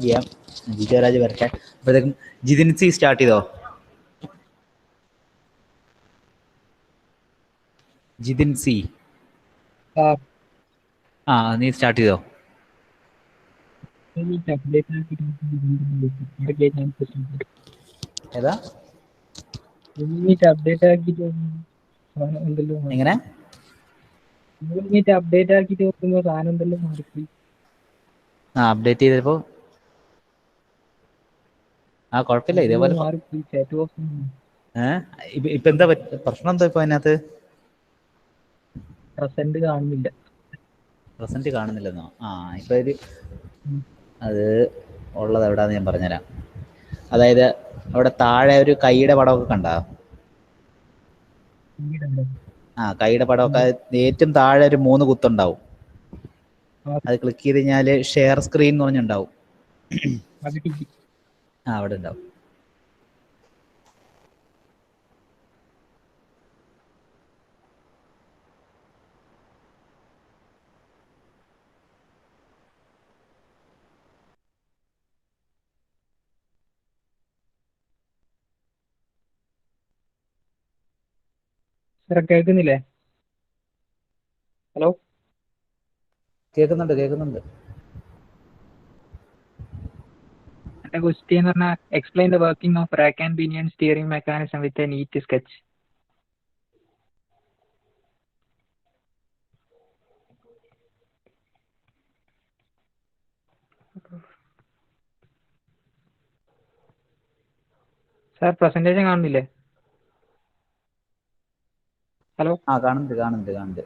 ചെയ്യാം. ജിജോരാജ് വരട്ടെ. അപ്പോഴത്തേക്കും ജിതിൻസി സ്റ്റാർട്ട് ചെയ്തോ? ജിതിൻസി നീ സ്റ്റാർട്ട് ചെയ്തോ? ഏതാ അപ്ഡേറ്റ് ആക്കിട്ട് എങ്ങനെ അപ്ഡേറ്റ് ആക്കിട്ട് നോക്കുമ്പോ സാധനം എന്തെല്ലാം മാറിപ്പോയി. അപ്ഡേറ്റ് ചെയ്തപ്പോ കുഴപ്പമില്ല. ഇതേപോലെ മാറിപ്പോയി ചാറ്റ് ബോക്സ്. ഇപ്പൊ എന്താ പ്രശ്നം? എന്താ ഇപ്പൊ അതിനകത്ത് പ്രസന്റ് കാണുന്നില്ല. പ്രസന്റ് കാണുന്നില്ലെന്നോ? ഇപ്പൊ ഇത് അത് ഉള്ളത് എവിടാന്ന് ഞാൻ പറഞ്ഞുതരാം. അതായത് അവിടെ താഴെ ഒരു കൈയുടെ പടമൊക്കെ കണ്ടോ? കൈയുടെ പടമൊക്കെ ഏറ്റവും താഴെ ഒരു 3 കുത്തുണ്ടാവും. അത് ക്ലിക്ക് ചെയ്ത് കഴിഞ്ഞാല് ഷെയർ സ്ക്രീൻ എന്ന് പറഞ്ഞുണ്ടാവും. അവിടെ ഉണ്ടാവും. കേൾക്കുന്നില്ലേ? ഹലോ, കേൾക്കുന്നുണ്ട്. എന്റെ ക്വസ്റ്റ്യൻ എന്ന് പറഞ്ഞാൽ explain the working of rack and pinion steering mechanism with a neat sketch. Sir presentation കാണുന്നില്ലേ? ഹലോ, കാണുന്നുണ്ട്.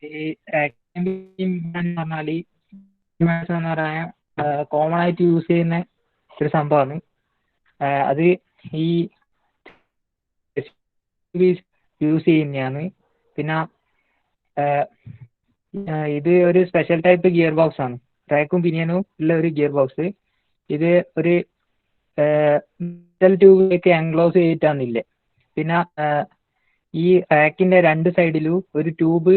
ഈ പറഞ്ഞാല് എന്ന് പറയാൻ കോമൺ ആയിട്ട് യൂസ് ചെയ്യുന്ന ഒരു സംഭവമാണ്. അത് ഈ യൂസ് ചെയ്യുന്നതാണ്. പിന്നെ ഇത് ഒരു സ്പെഷ്യൽ ടൈപ്പ് ഗിയർ ബോക്സ് ആണ്. റാക്കും പിനിയനും ഉള്ള ഒരു ഗിയർ ബോക്സ്. ഇത് ഒരു മെറ്റൽ ട്യൂബിലേക്ക് എൻക്ലോസ് ചെയ്തിട്ടാണില്ലേ. പിന്നെ ഈ റാക്കിന്റെ 2 സൈഡിലും ഒരു ട്യൂബ്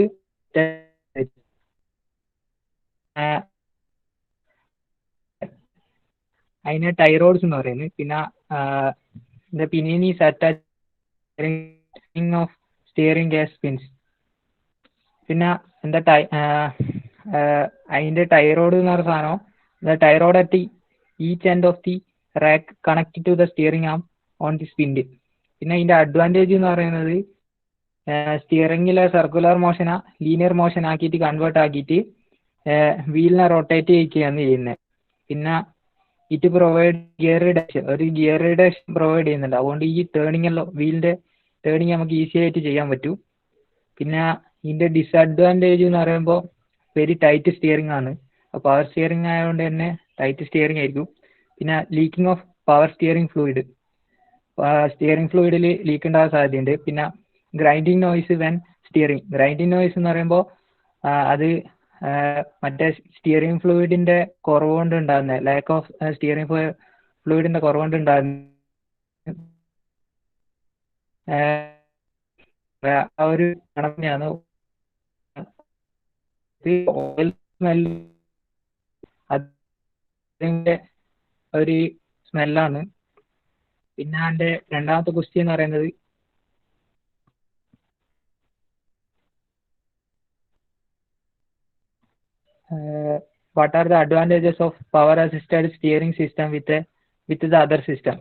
അതിനെ ടൈറോഡ്സ് എന്ന് പറയുന്നത്. പിന്നെ pinion is attaching of steering gas pins. പിന്നെ അതിന്റെ ടൈറോഡ് എന്ന് പറഞ്ഞ സാധനം, tie rod at each end of the rack connect to the steering arm on the spindle. പിന്നെ ഇതിന്റെ അഡ്വാൻറ്റേജ് എന്ന് പറയുന്നത് സ്റ്റിയറിംഗിലെ സർക്കുലർ മോഷനെ ലീനിയർ മോഷൻ ആക്കിയിട്ട് കൺവേർട്ട് ആക്കിയിട്ട് വീലിനെ റൊട്ടേറ്റ് ചെയ്യിക്കുകയാണ് ചെയ്യുന്നത്. പിന്നെ ഇറ്റ് പ്രൊവൈഡ് ഗിയർ റിഡക്ഷൻ, ഒരു ഗിയർ റിഡക്ഷൻ പ്രൊവൈഡ് ചെയ്യുന്നുണ്ട്. അതുകൊണ്ട് ഈ വീലിന്റെ ടേണിങ് നമുക്ക് ഈസി ആയിട്ട് ചെയ്യാൻ പറ്റും. പിന്നെ ഇതിന്റെ ഡിസഡ്വാൻറ്റേജ് എന്ന് പറയുമ്പോൾ വെരി ടൈറ്റ് സ്റ്റിയറിംഗ് ആണ്. പവർ സ്റ്റിയറിംഗ് ആയതുകൊണ്ട് തന്നെ ടൈറ്റ് സ്റ്റിയറിംഗ് ആയിരിക്കും. പിന്നെ leaking of power steering fluid, steering ഫ്ലൂയിഡിൽ ലീക്ക് ഉണ്ടാകാൻ സാധ്യതയുണ്ട്. പിന്നെ grinding noise when steering. Grinding noise എന്ന് പറയുമ്പോൾ അത് മറ്റേ സ്റ്റിയറിംഗ് ഫ്ലൂയിഡിന്റെ കുറവുകൊണ്ട് ഉണ്ടാകുന്ന, ലാക്ക് ഓഫ് സ്റ്റിയറിംഗ് ഫ്ലൂയിഡിന്റെ കുറവുകൊണ്ട് ഉണ്ടാകുന്ന ആ ഒരു കണക്കിനെയാണ്. ഓയിൽ സ്മെല്ല്, അതിന്റെ ഒരു സ്മെല്ലാണ്. പിന്നെ എൻ്റെ രണ്ടാമത്തെ ക്വസ്റ്റ്യൻ എന്ന് പറയുന്നത് what are the advantages of power assisted steering system with the other system?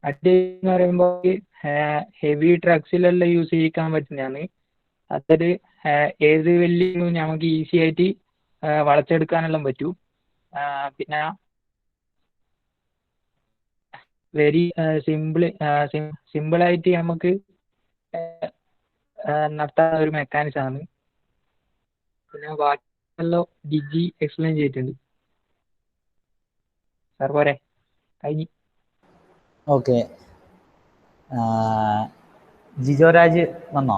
എന്ന് പറയുമ്പോൾ ഹെവി ട്രക്സിലെല്ലാം യൂസ് ചെയ്യിക്കാൻ പറ്റുന്നതാണ്. അതൊരു ഏത് വലിയ നമുക്ക് ഈസി ആയിട്ട് വളച്ചെടുക്കാനെല്ലാം പറ്റും. പിന്നെ വെരി സിമ്പിളായിട്ട് നമുക്ക് നടത്താവുന്ന ഒരു മെക്കാനിസം ആണ്. പിന്നെ ബാക്കിയെല്ലാം ഡിജി എക്സ്പ്ലെയിൻ ചെയ്തിട്ടുണ്ട്. സാർ പോരെ, കഴിഞ്ഞു. ഓക്കെ. ജിജോരാജ് വന്നോ?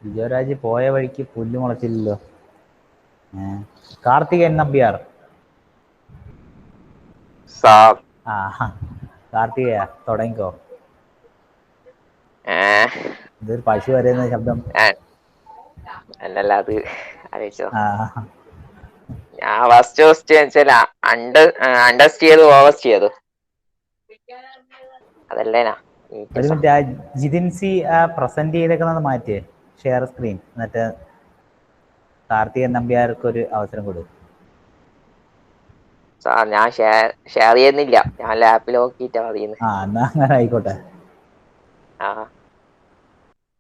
ജിജോരാജ് പോയ വഴിക്ക് പുല്ല് മുളച്ചില്ലല്ലോ. കാർത്തികൻ നമ്പ്യാർ. സാർ. ആ കാർത്തികയ തുടങ്ങിക്കോ. ഇതൊരു പശു വരെയുന്ന ശബ്ദം. അല്ലല്ല, അത് അറിയിച്ചോ. ആ ഞാൻ ഫസ്റ്റ് ക്വസ്റ്റ്യൻ വെച്ചാൽ അണ്ടർസ്റ്റ് ചെയ്തു ഓവർസ്റ്റ് ചെയ്തു അതല്ലേനാ. ഒരു മിനിറ്റ്, ആ ജിതിൻസി ആ പ്രസന്റ് ചെയ്തേക്കുന്നത് മാറ്റിയേ, ഷെയർ സ്ക്രീൻ, എന്നിട്ട് കാർത്തികൻ നമ്പ്യാർക്ക് ഒരു അവസരം കൊടുക്കും. സാർ ഞാൻ ഷെയർ ചെയ്യുന്നില്ല, ഞാൻ ലാപ്പിൽ നോക്കിയിട്ടാ പറയുന്നത്. ആ എന്നാ അങ്ങനെ ആയിക്കോട്ടെ.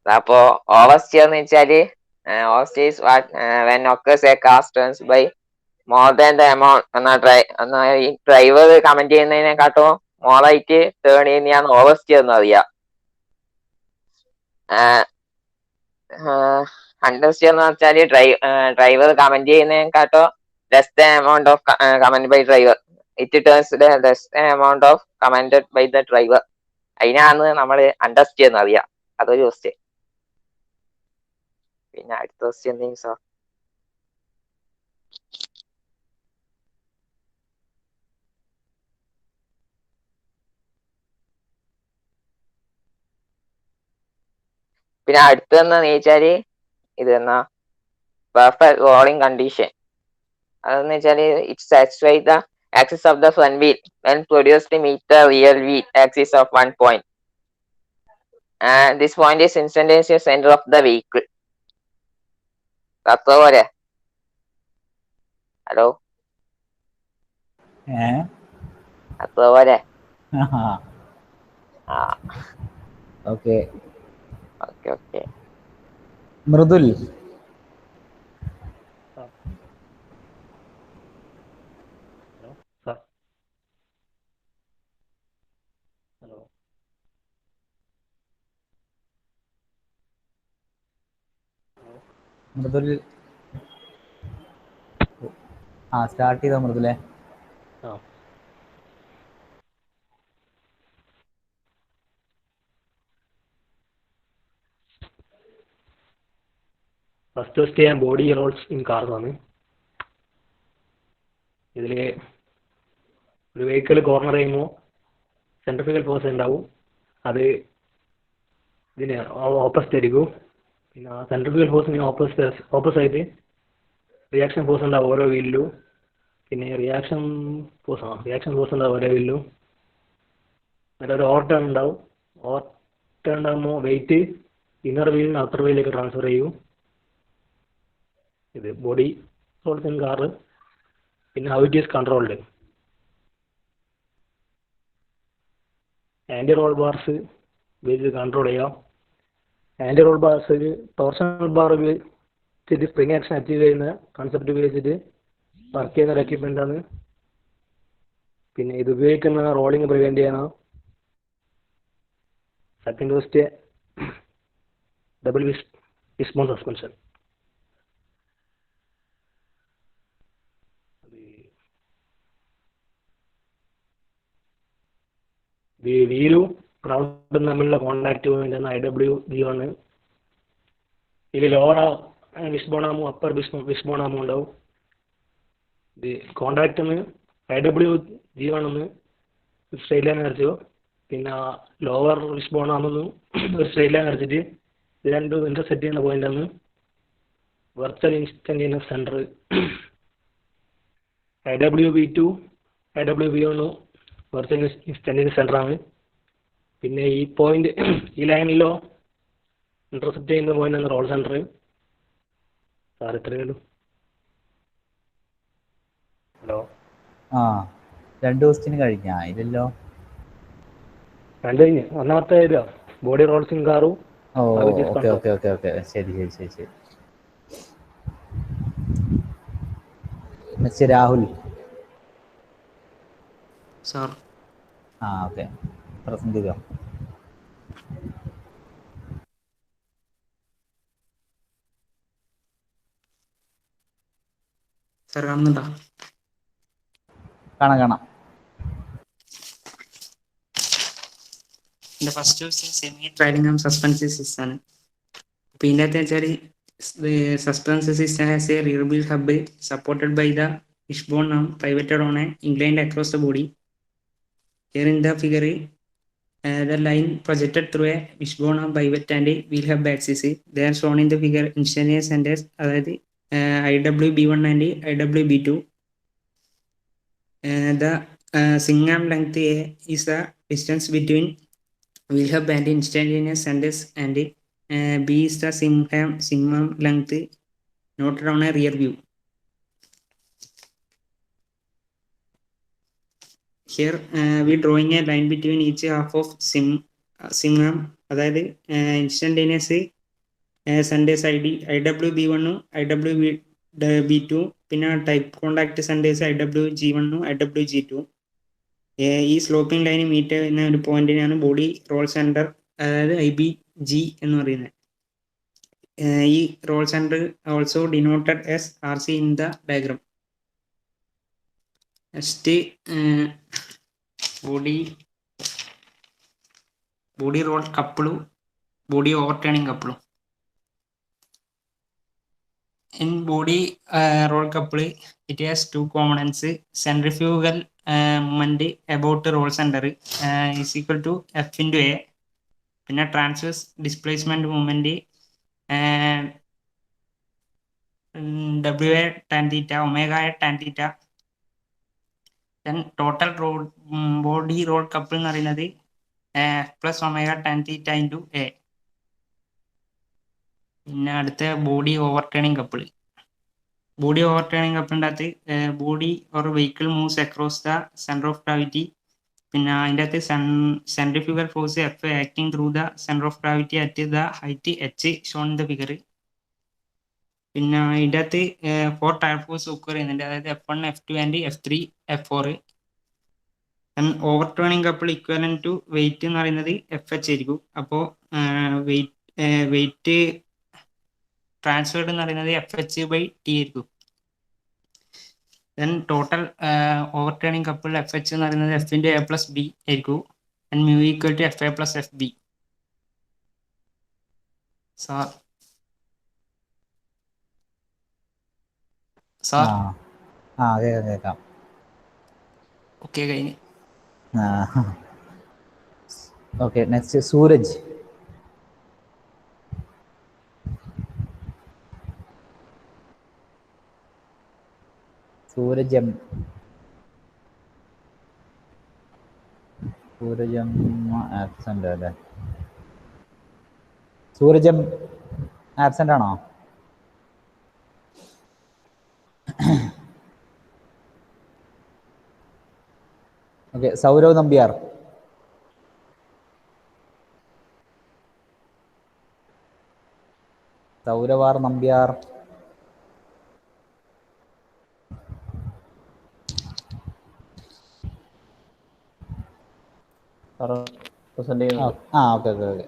അപ്പോ ഓവർസ്റ്റ് എന്ന് വെച്ചാല് oversteer is when occurs a car turns by more than the amount ഈ ഡ്രൈവർ കമന്റ് ചെയ്യുന്നതിനെക്കാട്ടും മോറായിട്ട് ടേൺ ചെയ്യുന്നതാണ് ഓവർസ്റ്റ് എന്ന് അറിയാം. അണ്ടർസ്റ്റ് എന്ന് വെച്ചാല് ഡ്രൈവർ കമന്റ് ചെയ്യുന്നതിനെക്കാട്ടോ less the amount of command by driver, it turns less the amount of commanded by the driver. അതിനാണ് നമ്മൾ അണ്ടർസ്റ്റ് എന്ന് അറിയാം. അതൊരു ക്വസ്റ്റ്യൻ. പിന്നെ അടുത്ത ക്വസ്റ്റ്യൻ എന്തെങ്കിലും സാർ? പിന്നെ അടുത്തെന്ന് വെച്ചാല് ഇത് എന്നാ പെർഫെക്റ്റ് റോളിംഗ് കണ്ടീഷൻ. അതെന്ന് വെച്ചാല് it satisfy the axis of the front wheel when produced meet the rear wheel axis of 1 point. This point is instantaneous center of the vehicle. അത്ര പോരെ? ഹലോ, അത്ര പോരെ? Okay. Okay. Mridul. Mridul start ചെയ്തോ മൃദുലേ. First question body rolls in car ആണ്. ഇതിൽ ഒരു vehicle corner ചെയ്യുമ്പോൾ സെൻട്രിഫ്യൂഗൽ ഫോഴ്സ് ഉണ്ടാവും, അത് ഇതിന് ഓപ്പോസിറ്റ് ആയിരിക്കും. പിന്നെ ആ സെൻട്രിഫ്യൂഗൽ ഫോഴ്സിന് ഓപ്പോസിറ്റ് റിയാക്ഷൻ ഫോഴ്സ് ഉണ്ടാവും ഓരോ വീലിലും. പിന്നെ റിയാക്ഷൻ ഫോഴ്സ് ഉണ്ടാവും ഓരോ വീലിലും. എന്നിട്ട് ഒരു ഓവർ ടേൺ ഉണ്ടാവും. ഓവർ ടേൺ ഉണ്ടാകുമ്പോൾ വെയിറ്റ് ഇന്നർ വീലിന് ഔട്ടർ വീലിലേക്ക് ട്രാൻസ്ഫർ ചെയ്യും. ഇത് ബോഡി റോൾസ് ഇൻ കാർ. പിന്നെ how it is controlled. Anti roll bars വെച്ച് കൺട്രോൾ ചെയ്യാം. Anti roll bars torsional bar ഉപയോഗിച്ചിട്ട് സ്പ്രിങ് ആക്ഷൻ അച്ചീവ് ചെയ്യുന്ന കൺസെപ്റ്റ് ഉപയോഗിച്ചിട്ട് വർക്ക് ചെയ്യുന്ന ഒരു എക്യുപ്മെൻ്റ് ആണ്. പിന്നെ ഇത് ഉപയോഗിക്കുന്ന റോളിങ് പ്രിവെൻറ്റ് ചെയ്യണം. Second question double wishbone suspension. വീലും ഗ്രൗണ്ടും തമ്മിലുള്ള കോണ്ടാക്ട് പോയിന്റ് ആണ് IWG1. ഇതിൽ ലോവർ വിസ്ബോണാമോ അപ്പർ വിസ്ബോണാമോ ഉണ്ടാവും. ഇത് കോണ്ടാക്ട് ഒന്ന് IWG1 ഒന്ന് സ്ട്രെയിറ്റ് ലൈൻ വരച്ചു. പിന്നെ ലോവർ വിസ്ബോണാമെന്ന് ഒരു സ്ട്രെയിറ്റ് ലൈൻ വരച്ചിട്ട് ഇത് രണ്ടും ഇന്റർസെക്ട് ചെയ്യുന്ന പോയിന്റ് ആണ് virtual instantaneous centre. IWV2 IWV1 virtual instantaneous centre ആണ്. പിന്നെ ഈ പോയിന്റ് ഈ ലൈനിലോ ഇന്റർസെപ്റ്റ് ചെയ്യുന്ന പോയിന്റ് ആണ് റോൾ സെന്റർ. സാർ എത്രയുള്ളൂ? ഹലോ, രണ്ട് ക്വസ്റ്റ്യൻ കഴിഞ്ഞാ ഇല്ലല്ലോ? രണ്ട് കഴിഞ്ഞ് ഒന്നാമത്തെ ബോഡി റോൾസ് ഇൻ കാറും. ഓക്കെ. ശരി. Mister Rahul. Sir. Okay, present ചെയ്തോ. സാർ കാണുന്നുണ്ടോ? കാണാം. എൻ്റെ ഫസ്റ്റ് ക്വസ്റ്റ്യൻ സെമി ട്രൈലിംഗ് ആം സസ്പെൻഷൻ സിസ്റ്റം ആണ്. അപ്പോൾ ഇതിൻ്റെ അകത്ത് വെച്ചാൽ The suspension system has a rear wheel hub supported by the wishbone arm pivoted on a inclined across the body. Here in the figure, the line projected through a wishbone arm pivot and a wheel hub axis. They are shown in the figure instantaneous centers, അതായത് IWB1 and IWB2. The swing arm length A is the distance between wheel hub and instantaneous centers, and B is the swing arm length noted on a rear view. Here we drawing a line between each half of swing arm, അതായത് instantaneous centres IWB1 IWB2 പിന്നെ type contact centres IWG1 IWG2. ഈ sloping line meet ചെയ്യുന്ന ഒരു പോയിന്റിനാണ് body roll centre, അതായത് IBG എന്ന് പറയുന്നത്. ഈ roll centre also denoted as RC in the diagram. Next body roll കപ്പിളും ബോഡി ഓവർടേണിംഗ് കപ്പിളും. In body roll couple, it has two components. Centrifugal moment about roll center is equal to F into A. പിന്നെ transverse displacement moment W tan theta, omega tan theta. Then total body roll couple എന്ന് പറയുന്നത് plus omega tan theta into A. പിന്നെ അടുത്ത body overturning couple. Body overturning കപ്പിളിൻ്റെ അകത്ത് body or vehicle moves across the centre of gravity. പിന്നെ അതിൻ്റെ അകത്ത് centrifugal force F acting through the centre of gravity at the height H shown in the figure. പിന്നെ അതിൻ്റെ അകത്ത് 4 tyre force occur ചെയ്യുന്നുണ്ട്, അതായത് F1 F2 and F3 F4. Overturning couple equal to weight എന്ന് പറയുന്നത് FH ആയിരിക്കും. അപ്പോൾ wait transferred എന്ന് പറയുന്നത് FH/T ആയിരിക്കും. Then total overturning couple FH എന്ന് പറയുന്നത് F into A plus B ആയിരിക്കും. And mu equal to FA plus FB. Sir കേൾക്കാം. ഓക്കെ കഴിഞ്ഞ്. Okay, next Suraj. സൂരജം ആബ്സെന്റ് അല്ലേ? സൂരജം ആബ്സെന്റ് ആണോ? ഓക്കെ, സൗരവ് നമ്പ്യാർ. സൗരവാർ നമ്പ്യാർ. ഓക്കെ.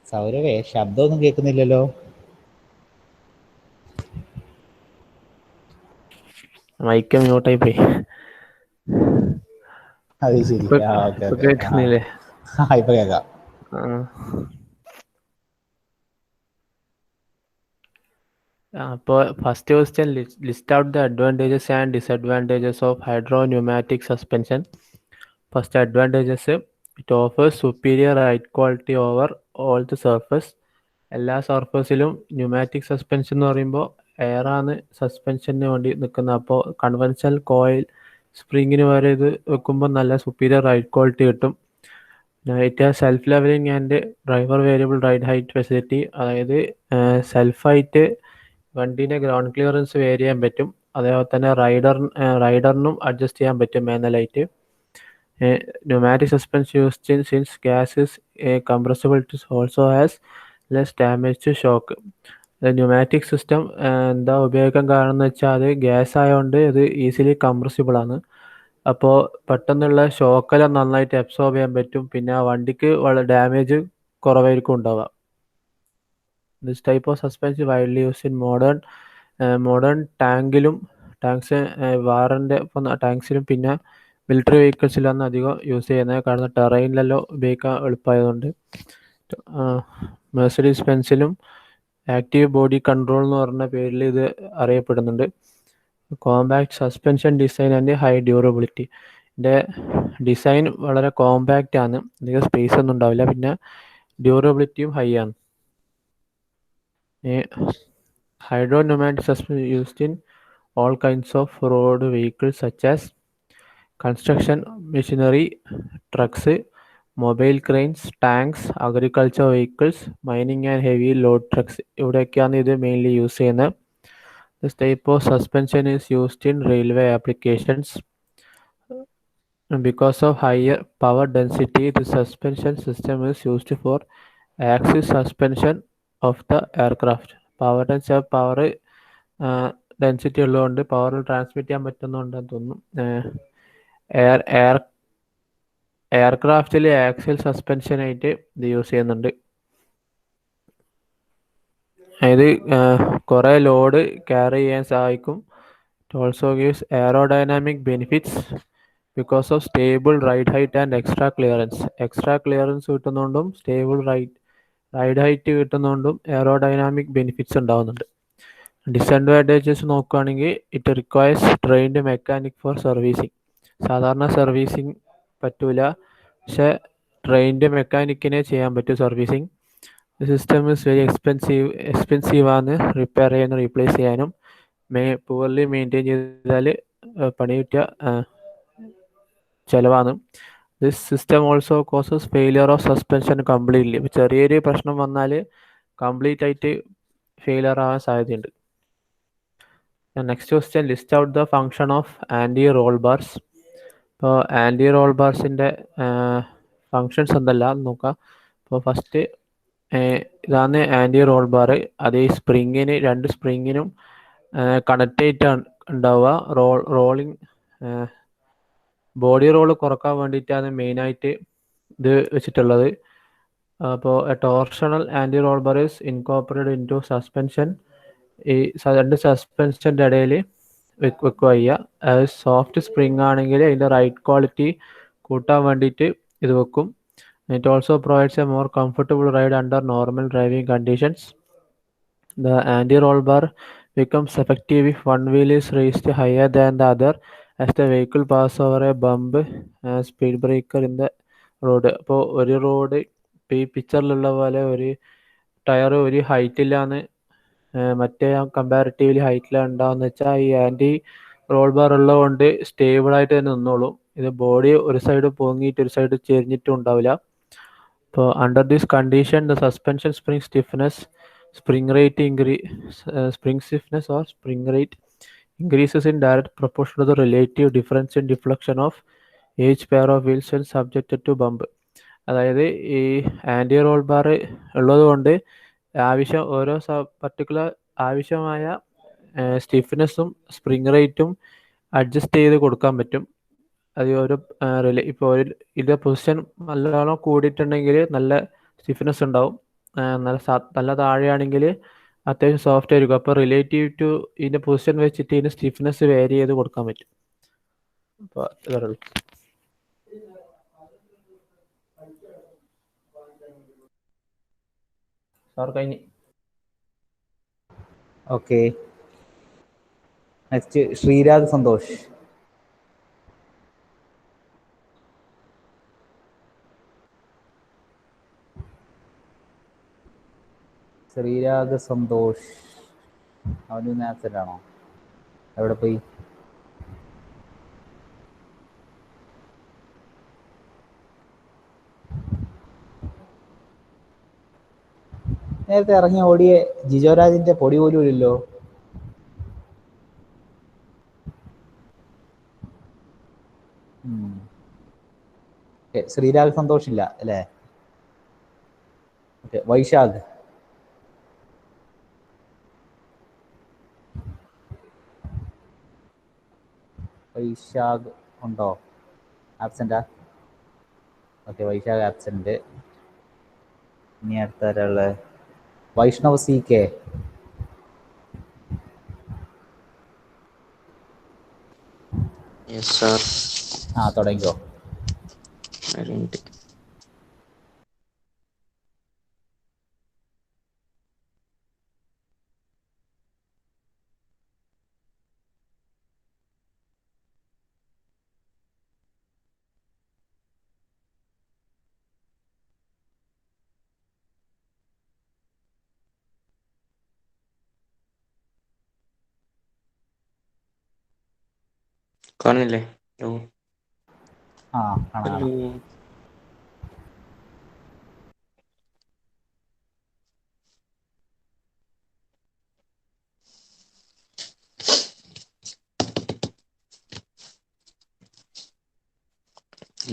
സൗരവേ, ശബ്ദമൊന്നും കേൾക്കുന്നില്ലല്ലോ. മൈക്ക് മ്യൂട്ടായി പോയി. അത് ശരി. കേൾക്കുന്നില്ലേ? ഇപ്പൊ കേൾക്കാം. അപ്പോൾ first question, list out the advantages and disadvantages of hydro pneumatic suspension. First advantages, it offers superior ride quality over all the surface. എല്ലാ സർഫസിലും ന്യൂമാറ്റിക് സസ്പെൻഷൻ എന്ന് പറയുമ്പോൾ എയറാണ് സസ്പെൻഷന് വേണ്ടി നിൽക്കുന്നത്. അപ്പോൾ കൺവെൻഷണൽ കോയിൽ സ്പ്രിങ്ങിന് വരെ ഇത് വെക്കുമ്പോൾ നല്ല സുപ്പീരിയർ റൈഡ് ക്വാളിറ്റി കിട്ടും. it has self-leveling and driver variable ride height facility. അതായത് സെൽഫായിട്ട് വണ്ടീൻ്റെ ഗ്രൗണ്ട് ക്ലിയറൻസ് വേരി ചെയ്യാൻ പറ്റും. അതേപോലെ തന്നെ റൈഡറിനും അഡ്ജസ്റ്റ് ചെയ്യാൻ പറ്റും മാനുവലായിട്ട്. Pneumatic suspension used since gas is compressible, it also has less damage to shock. Pneumatic system എന്താ ഉപയോഗിക്കാൻ കാരണം എന്ന് വെച്ചാൽ അത് ഗ്യാസ് ആയതുകൊണ്ട് ഇത് ഈസിലി കംപ്രസിബിൾ ആണ്. അപ്പോൾ പെട്ടെന്നുള്ള ഷോക്കെല്ലാം നന്നായിട്ട് അബ്സോർബ് ചെയ്യാൻ പറ്റും. പിന്നെ ആ വണ്ടിക്ക് വളരെ ഡാമേജ് കുറവായിരിക്കും ഉണ്ടാവുക. This type of suspension widely use in modern tanks വാറിൻ്റെ ടാങ്ക്സിലും പിന്നെ മിലിറ്ററി വെഹിക്കിൾസിലാണ് അധികം യൂസ് ചെയ്യുന്നത്. കാരണം ടെറൈനിലെല്ലാം ഉപയോഗിക്കാൻ എളുപ്പമായതുകൊണ്ട്. മെഴ്സഡീസ് ബെൻസിലും ആക്റ്റീവ് ബോഡി കൺട്രോൾ എന്ന് പറഞ്ഞ പേരിൽ ഇത് അറിയപ്പെടുന്നുണ്ട്. Compact suspension design and high durability. ഇതിൻ്റെ ഡിസൈൻ വളരെ കോമ്പാക്റ്റ് ആണ്, അധികം സ്പേസ് ഒന്നും ഉണ്ടാവില്ല. പിന്നെ ഡ്യൂറബിലിറ്റിയും ഹൈ ആണ്. Hydro pneumatic suspension used in all kinds of road vehicles such as construction machinery, trucks, mobile cranes, tanks, agriculture vehicles, mining and heavy load trucks. ഇവിടെയൊക്കെയാണ് ഇത് മെയിൻലി യൂസ് ചെയ്യുന്നത്. This type of suspension is used in railway applications. Because of higher power density, the suspension system is used for axis suspension of the aircraft. Power density ഉള്ളതുകൊണ്ട് power transmit ചെയ്യാൻ പറ്റുന്നുണ്ടെന്ന് തോന്നുന്നു. എയർക്രാഫ്റ്റിൽ axial സസ്പെൻഷനായിട്ട് ഇത് use ചെയ്യുന്നുണ്ട്. ഇത് കുറേ load carry ചെയ്യാൻ സഹായിക്കും. It also gives aerodynamic benefits because of stable ride height and extra clearance കിട്ടുന്നതുകൊണ്ടും സ്റ്റേബിൾ റൈഡ് ഹൈറ്റ് കിട്ടുന്നതുകൊണ്ടും എയറോഡൈനാമിക് ബെനിഫിറ്റ്സ് ഉണ്ടാവുന്നുണ്ട്. ഡിസഡ്വാൻറ്റേജസ് നോക്കുകയാണെങ്കിൽ it requires trained mechanic for servicing. സാധാരണ സർവീസിങ് പറ്റൂല, പക്ഷെ ട്രെയിൻഡ് മെക്കാനിക്കിനെ ചെയ്യാൻ പറ്റും servicing. System is very expensive ആണ് റിപ്പയർ ചെയ്യാനും റീപ്ലേസ് ചെയ്യാനും. പുവർലി മെയിൻറ്റെയിൻ ചെയ്താൽ പണി കിട്ടിയ ചിലവാണ്. This system also causes failure of suspension completely. ഇപ്പോൾ ചെറിയൊരു പ്രശ്നം വന്നാൽ കംപ്ലീറ്റ് ആയിട്ട് ഫെയിലിയർ ആവാൻ സാധ്യതയുണ്ട്. Next question, list out the function of anti roll bars. ഇപ്പോൾ ആൻറ്റി റോൾ ബാർസിൻ്റെ ഫങ്ഷൻസ് എന്തെല്ലാം നോക്കാം. അപ്പോൾ ഫസ്റ്റ് ഇതാണ് ആൻറ്റി റോൾ ബാർ. അത് ഈ രണ്ട് സ്പ്രിങ്ങിനും കണക്ട് ചെയ്തിട്ടാണ് ഉണ്ടാവുക. റോളിങ് ബോഡി റോള് കുറക്കാൻ വേണ്ടിയിട്ടാണ് മെയിനായിട്ട് ഇത് വെച്ചിട്ടുള്ളത്. അപ്പോൾ torsional anti roll bar is incorporated into suspension. ഈ രണ്ട് സസ്പെൻഷൻ്റെ ഇടയിൽ വെക്കുക ചെയ്യുക. അത് സോഫ്റ്റ് സ്പ്രിങ് ആണെങ്കിൽ അതിൻ്റെ റൈഡ് ക്വാളിറ്റി കൂട്ടാൻ വേണ്ടിയിട്ട് ഇത് വെക്കും. It also provides a more comfortable ride under normal driving conditions. The anti roll bar becomes effective if one wheel is raised higher than the other as the vehicle passes over a bump, speed breaker in the road. അപ്പോൾ ഒരു road ഇപ്പോൾ ഈ പിക്ചറിലുള്ള പോലെ ഒരു tyre ഒരു ഹൈറ്റിലാണ്, മറ്റേ comparatively ഹൈറ്റിലാണ് ഉണ്ടാവുമെന്ന് വെച്ചാൽ ഈ ആൻറ്റി റോൾ ബാർ ഉള്ളതുകൊണ്ട് സ്റ്റേബിളായിട്ട് തന്നെ നിന്നോളും. ഇത് ബോഡി ഒരു സൈഡ് പൊങ്ങിയിട്ട് ഒരു സൈഡ് ചെരിഞ്ഞിട്ടും ഉണ്ടാവില്ല. അപ്പോൾ under this condition the suspension spring stiffness spring stiffness or spring rate increases in direct proportion to the relative difference in deflection of each pair of wheels when subjected to bump. അതായത് ഈ anti roll bar ഉള്ളതുകൊണ്ട് ഓരോ particular ആവശ്യമായ സ്റ്റിഫ്നെസ്സും spring റേറ്റും adjust ചെയ്ത് കൊടുക്കാൻ പറ്റും. അത് ഓരോ ഇപ്പോൾ ഇതിൻ്റെ പൊസിഷൻ നല്ലോണം കൂടിയിട്ടുണ്ടെങ്കിൽ നല്ല സ്റ്റിഫ്നെസ് ഉണ്ടാവും, നല്ല താഴെയാണെങ്കിൽ അത്യാവശ്യം സോഫ്റ്റ് ആയിരിക്കും. അപ്പോൾ റിലേറ്റീവ് ടു ഇതിൻ്റെ പൊസിഷൻ വെച്ചിട്ട് ഇതിന് സ്റ്റിഫ്നെസ് വേരി ചെയ്ത് കൊടുക്കാൻ പറ്റും. അപ്പോൾ ഇതേ സാർ കഴിഞ്ഞ്. Okay, next Sreerag Santhosh. ശ്രീരാഗ് സന്തോഷ് അവന് ആബ്സെന്റ് ആണോ? എവിടെ പോയി? നേരത്തെ ഇറങ്ങി ഓടിയ ജിജോരാജിന്റെ പൊടി പോലും ഇല്ലല്ലോ. ശ്രീരാഗ് സന്തോഷ് ഇല്ല അല്ലേ? ഓക്കെ, വൈശാഖ്. വൈശാഖ് ഉണ്ടോ? ആബ്സെന്റാ? Okay, Vaishakh absent. ഇനി അടുത്ത ആരാള്? Vaishnav C K. Yes sir. തുടങ്ങിക്കോ. ഒരു മിനിറ്റ്. കാണുന്നില്ലേ? കാണാം.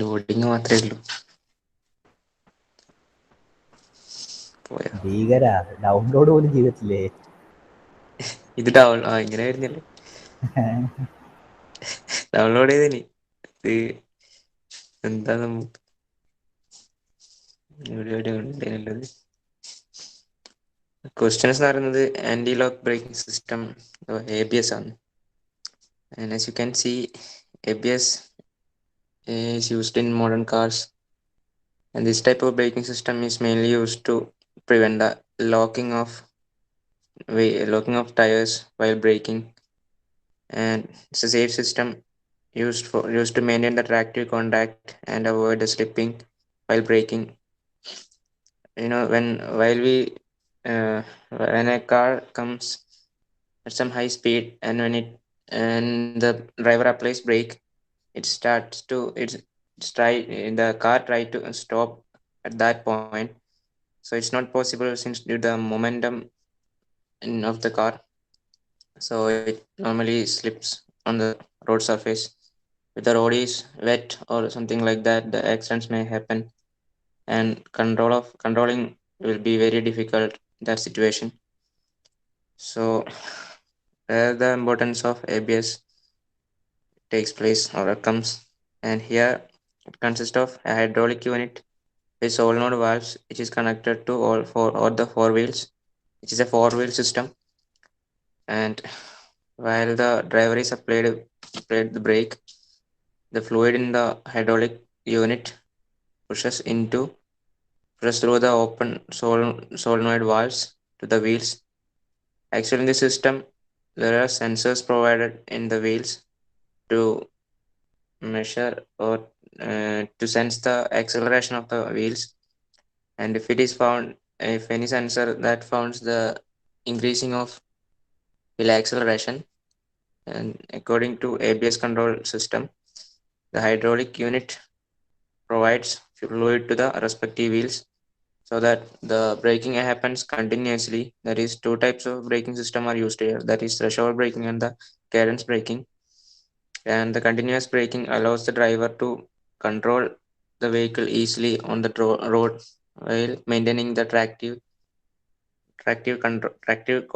ലോഡിങ് മാത്രമേ ഉള്ളൂ. ഭീകര, ഡൗൺലോഡ് പോലും ചെയ്തിട്ടില്ലേ? ഇത് ഇങ്ങനെ വരുന്നില്ലേ? ഡൗൺലോഡ് ചെയ്തേനി. ഇത് എന്താ ഉള്ളത്? ക്വസ്റ്റ്യൻസ് എന്ന് പറയുന്നത് anti lock braking system ABS ആണ്. And as you can see, ABS is used in modern cars, and this type of braking system is mainly used to prevent the locking of tires while braking, and it's a safe system used to maintain the tractive contact and avoid the slipping while braking. When a car comes at some high speed, and and the driver applies brake, it starts to it's try the car try to stop at that point. So it's not possible since due to the momentum of the car, so it normally slips on the road surface. If the road is wet or something like that, the accidents may happen, and controlling will be very difficult in that situation. So where the importance of ABS takes place or comes, and here it consists of a hydraulic unit with solenoid valves which is connected to all the four wheels, which is a four-wheel system. And while the driver is applied the brake, the fluid in the hydraulic unit pushes through the open solenoid valves to the wheels. Actually, in the system, there are sensors provided in the wheels to measure or to sense the acceleration of the wheels. And if any sensor that founds the increasing of wheel acceleration, and according to ABS control system, the hydraulic unit provides fluid to the respective wheels so that the braking happens continuously. That is, two types of braking system are used here, that is threshold braking and the cadence braking. And the continuous braking allows the driver to control the vehicle easily on the road while maintaining the tractive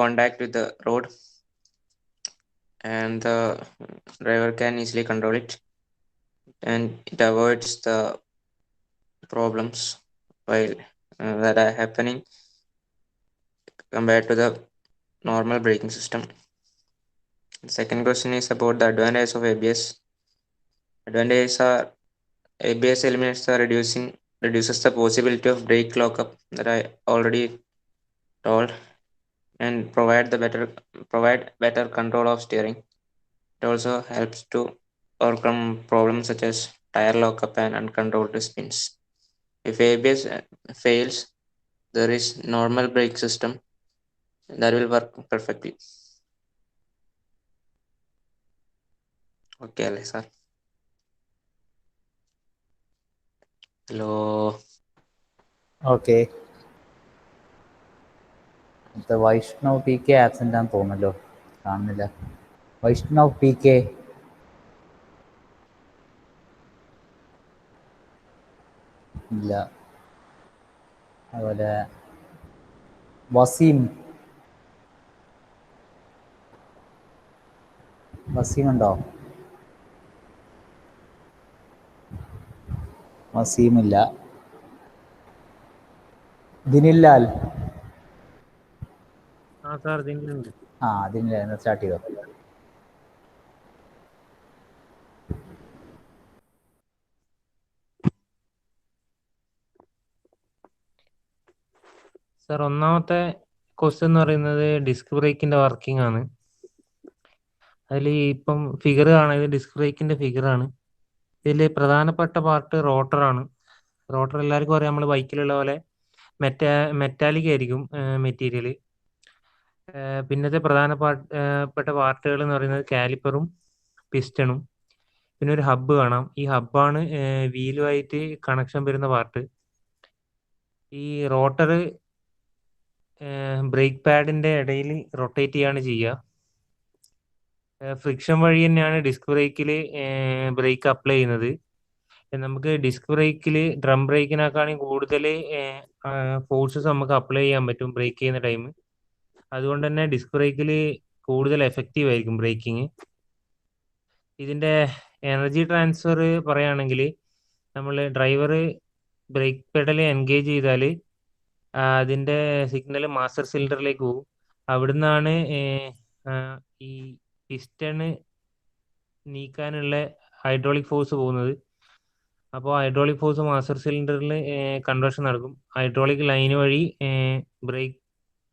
contact with the road, and the driver can easily control it, and it avoids the problems while that are happening compared to the normal braking system. The second question is about the advantages of ABS. Advantages are ABS eliminates the reduces the possibility of brake lockup that I already told, and provide better control of steering. It also helps to overcome problems such as tire lockup and uncontrolled spins. If ABS fails, there is normal brake system that will work perfectly. Okay, Alisa. Hello. Okay. Vaishnav P K absent ആണെന്ന് തോന്നുന്നല്ലോ, കാണുന്നില്ല. Vaishnav P K ഇല്ല. അതുപോലെ വസീം ഉണ്ടോ? വസീമില്ല. ദിനില്ലാൽ sir ഇതിനുണ്ട്. ദിനില്ലാൽ start ചെയ്തോ. Sir ഒന്നാമത്തെ question എന്ന് പറയുന്നത് ഡിസ്ക് ബ്രേക്കിന്റെ വർക്കിംഗ് ആണ്. അതിൽ ഇപ്പം ഫിഗർ കാണാം, ഇത് ഡിസ്ക് ബ്രേക്കിന്റെ ഫിഗറാണ്. ഇതിൽ പ്രധാനപ്പെട്ട പാർട്ട് റോട്ടറാണ്. റോട്ടർ എല്ലാവർക്കും അറിയാം, നമ്മൾ ബൈക്കിലുള്ള പോലെ മെറ്റാലിക് ആയിരിക്കും മെറ്റീരിയൽ. പിന്നത്തെ പ്രധാനപ്പെട്ട പാർട്ടുകൾ എന്ന് പറയുന്നത് കാലിപ്പറും പിസ്റ്റണും, പിന്നെ ഒരു ഹബ്ബ് കാണാം. ഈ ഹബ്ബാണ് വീലുമായിട്ട് കണക്ഷൻ വരുന്ന പാർട്ട്. ഈ റോട്ടർ ബ്രേക്ക് പാഡിന്റെ ഇടയിൽ റൊട്ടേറ്റ് ചെയ്യാണ് ചെയ്യുക. ഫ്രിക്ഷൻ വഴി തന്നെയാണ് ഡിസ്ക് ബ്രേക്കിൽ ബ്രേക്ക് അപ്ലൈ ചെയ്യുന്നത്. നമുക്ക് ഡിസ്ക് ബ്രേക്കിൽ ഡ്രം ബ്രേക്കിനേക്കാളും കൂടുതൽ ഫോഴ്സസ് നമുക്ക് അപ്ലൈ ചെയ്യാൻ പറ്റും ബ്രേക്ക് ചെയ്യുന്ന ടൈം. അതുകൊണ്ട് തന്നെ ഡിസ്ക് ബ്രേക്കിൽ കൂടുതൽ എഫക്റ്റീവ് ആയിരിക്കും ബ്രേക്കിങ്. ഇതിൻ്റെ എനർജി ട്രാൻസ്ഫർ പറയുകയാണെങ്കിൽ, നമ്മൾ ഡ്രൈവർ ബ്രേക്ക് പെഡൽ എൻഗേജ് ചെയ്താൽ അതിൻ്റെ സിഗ്നൽ മാസ്റ്റർ സിലിണ്ടറിലേക്ക് പോകും. അവിടുന്നാണ് ഈ പിസ്റ്റണ് നീക്കാനുള്ള ഹൈഡ്രോളിക് ഫോഴ്സ് പോകുന്നത്. അപ്പോൾ ഹൈഡ്രോളിക് ഫോഴ്സ് മാസ്റ്റർ സിലിണ്ടറിൽ കൺവേർഷൻ നടക്കും. ഹൈഡ്രോളിക് ലൈൻ വഴി ബ്രേക്ക്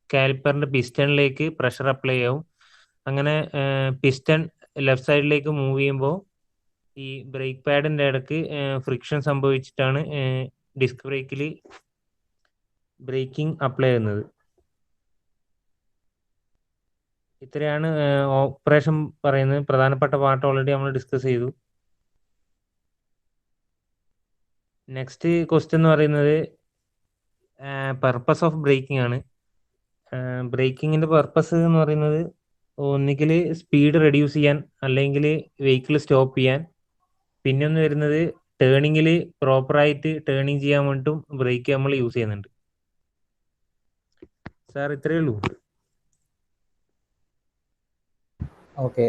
കാലിപ്പറിൻ്റെ പിസ്റ്റണിലേക്ക് പ്രഷർ അപ്ലൈ ആവും. അങ്ങനെ പിസ്റ്റൺ ലെഫ്റ്റ് സൈഡിലേക്ക് മൂവ് ചെയ്യുമ്പോൾ ഈ ബ്രേക്ക് പാഡിൻ്റെ ഇടയ്ക്ക് ഫ്രിക്ഷൻ സംഭവിച്ചിട്ടാണ് ഡിസ്ക് ബ്രേക്കിൽ ബ്രേക്കിംഗ് അപ്ലൈ ചെയ്യുന്നത്. ഇത്രയാണ് ഓപ്പറേഷൻ പറയുന്നത്. പ്രധാനപ്പെട്ട പാർട്ട് ഓൾറെഡി നമ്മൾ ഡിസ്കസ് ചെയ്തു. നെക്സ്റ്റ് ക്വസ്റ്റ്യൻ എന്ന് പറയുന്നത് പർപ്പസ് ഓഫ് ബ്രേക്കിംഗ് ആണ്. ബ്രേക്കിങ്ങിൻ്റെ പർപ്പസ് എന്ന് പറയുന്നത് ഒന്നുകിൽ സ്പീഡ് റെഡ്യൂസ് ചെയ്യാൻ, അല്ലെങ്കിൽ വെഹിക്കിൾ സ്റ്റോപ്പ് ചെയ്യാൻ. പിന്നെ ഒന്ന് വരുന്നത് ടേണിങ്ങിൽ പ്രോപ്പറായിട്ട് ടേണിങ് ചെയ്യാൻ വേണ്ടിയിട്ടും ബ്രേക്ക് നമ്മൾ യൂസ് ചെയ്യുന്നുണ്ട്. സാർ ഇത്രയേ ഉള്ളൂ. ഓക്കെ.